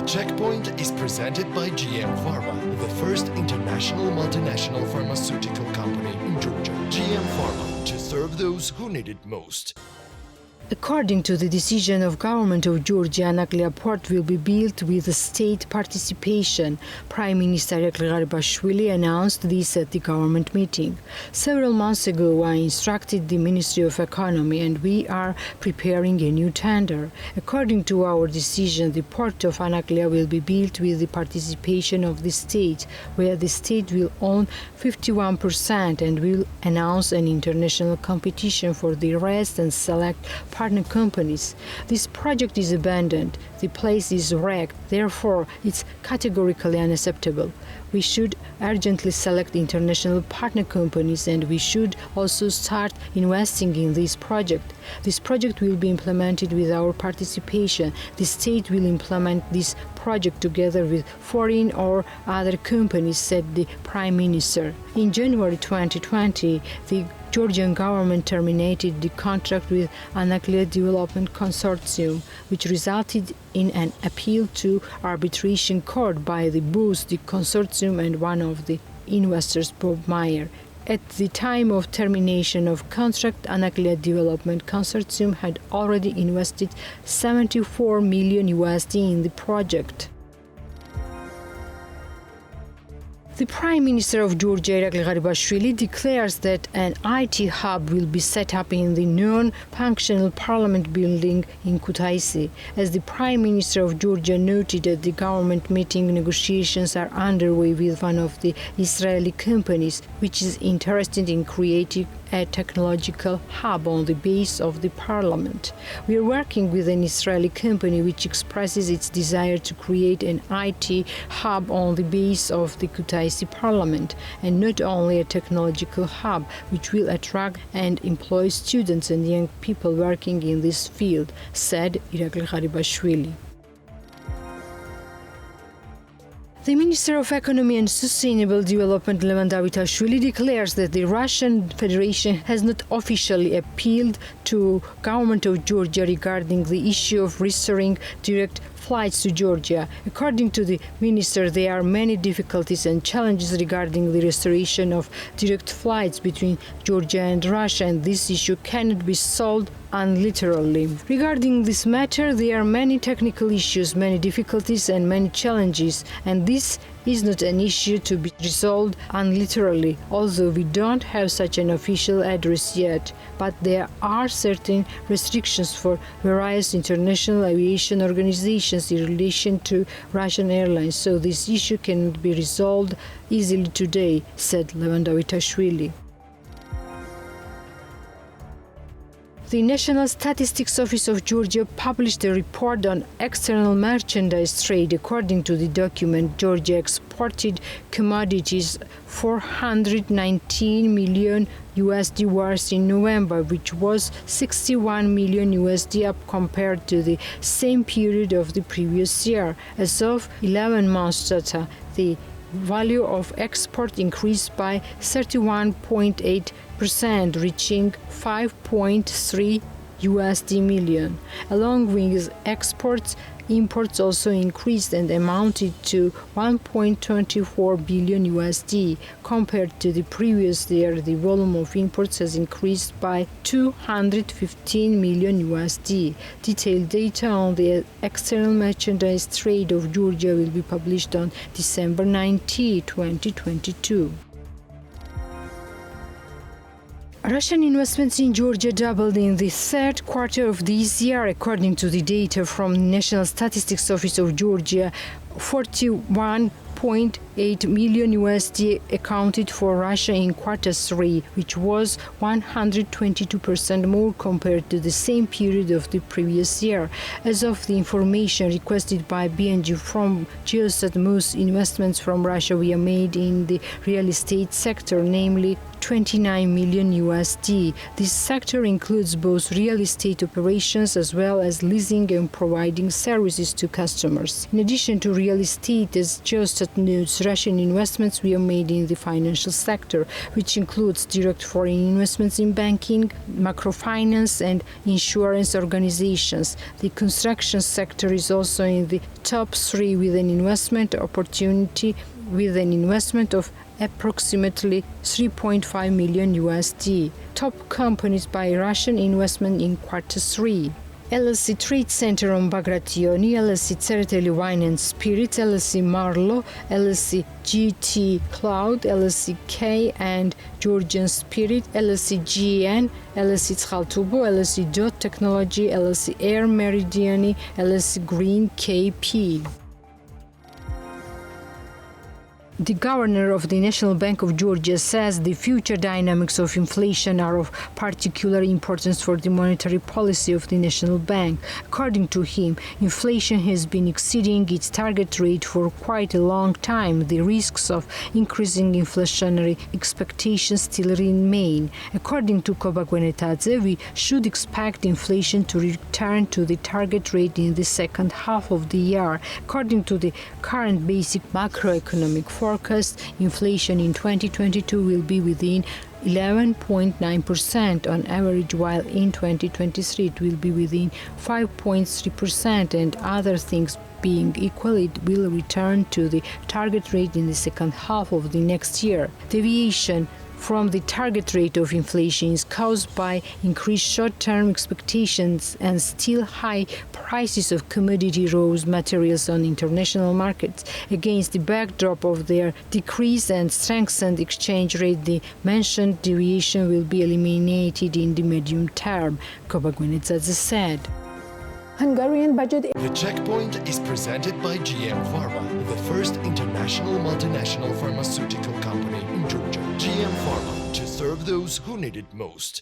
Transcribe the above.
The Checkpoint is presented by GM Pharma, the first international multinational pharmaceutical company in Georgia. GM Pharma, to serve those who need it most. According to the decision of government of Georgia, Anaklia port will be built with state participation. Prime Minister Anaklia announced this at the government meeting. Several months ago, I instructed the Ministry of Economy and we are preparing a new tender. According to our decision, the port of Anaklia will be built with the participation of the state, where the state will own 51% and will announce an international competition for the rest and select partner companies. This project is abandoned. The place is wrecked. Therefore, it's categorically unacceptable. We should urgently select international partner companies and we should also start investing in this project. This project will be implemented with our participation. The state will implement this project together with foreign or other companies, said the Prime Minister. In January 2020, the Georgian government terminated the contract with Anaklia Development Consortium, which resulted in an appeal to arbitration court by both the consortium and one of the investors, Bob Meyer. At the time of termination of contract, Anaklia Development Consortium had already invested $74 million in the project. The Prime Minister of Georgia, Anaklia declares that an IT hub will be set up in the non-functional parliament building in Kutaisi. As the Prime Minister of Georgia noted at the government meeting, negotiations are underway with one of the Israeli companies, which is interested in creating a technological hub on the base of the parliament. We are working with an Israeli company which expresses its desire to create an IT hub on the base of the Kutaisi parliament, and not only a technological hub which will attract and employ students and young people working in this field, said Anaklia. The Minister of Economy and Sustainable Development, Levon Davitashvili, declares that the Russian Federation has not officially appealed to government of Georgia regarding the issue of restoring direct flights to Georgia. According to the minister, there are many difficulties and challenges regarding the restoration of direct flights between Georgia and Russia, and this issue cannot be solved unilaterally. Regarding this matter, there are many technical issues, many difficulties and many challenges, and this is not an issue to be resolved unilaterally, although we don't have such an official address yet. But there are certain restrictions for various international aviation organizations in relation to Russian airlines, so this issue cannot be resolved easily today, said Levon Davitashvili. The National Statistics Office of Georgia published a report on external merchandise trade. According to the document, Georgia exported commodities $419 million worth in November, which was $61 million up compared to the same period of the previous year. As of 11 months data, the value of export increased by 31.8%, reaching $5.3 million. Along with exports, imports also increased and amounted to $1.24 billion. Compared to the previous year, the volume of imports has increased by $215 million. Detailed data on the external merchandise trade of Georgia will be published on December 19, 2022. Russian investments in Georgia doubled in the third quarter of this year, according to the data from the National Statistics Office of Georgia. $41.8 million accounted for Russia in quarter 3, which was 122% more compared to the same period of the previous year. As of the information requested by BNG from Geostat, most investments from Russia were made in the real estate sector, namely 29 million USD. This sector includes both real estate operations as well as leasing and providing services to customers. In addition to real estate, as Eurostat notes, Russian investments were made in the financial sector, which includes direct foreign investments in banking, microfinance and insurance organizations. The construction sector is also in the top 3 with an investment opportunity with an investment of approximately 3.5 million USD. Top companies by Russian investment in Q3. LLC Trade Center on Bagrationi, LLC Tsereteli Wine and Spirits, LLC Marlo, LLC GT Cloud, LLC K and Georgian Spirit, LLC GN, LLC Tzhaltubo, LLC Dot Technology, LLC Air Meridiani, LLC Green KP. The governor of the National Bank of Georgia says the future dynamics of inflation are of particular importance for the monetary policy of the National Bank. According to him, inflation has been exceeding its target rate for quite a long time. The risks of increasing inflationary expectations still remain. According to Koba Gwenetadze, we should expect inflation to return to the target rate in the second half of the year. According to the current basic macroeconomic forecast, inflation in 2022 will be within 11.9% on average, while in 2023 it will be within 5.3%, and other things being equal, it will return to the target rate in the second half of the next year. Deviation from the target rate of inflation is caused by increased short-term expectations and still high prices of commodity raw materials on international markets. Against the backdrop of their decreased and strengthened exchange rate, the mentioned deviation will be eliminated in the medium term, Kobagwenetsadze said. Hungarian budget. The Checkpoint is presented by GM Pharma, the first international multinational pharmaceutical company in Georgia. GM Pharma, to serve those who need it most.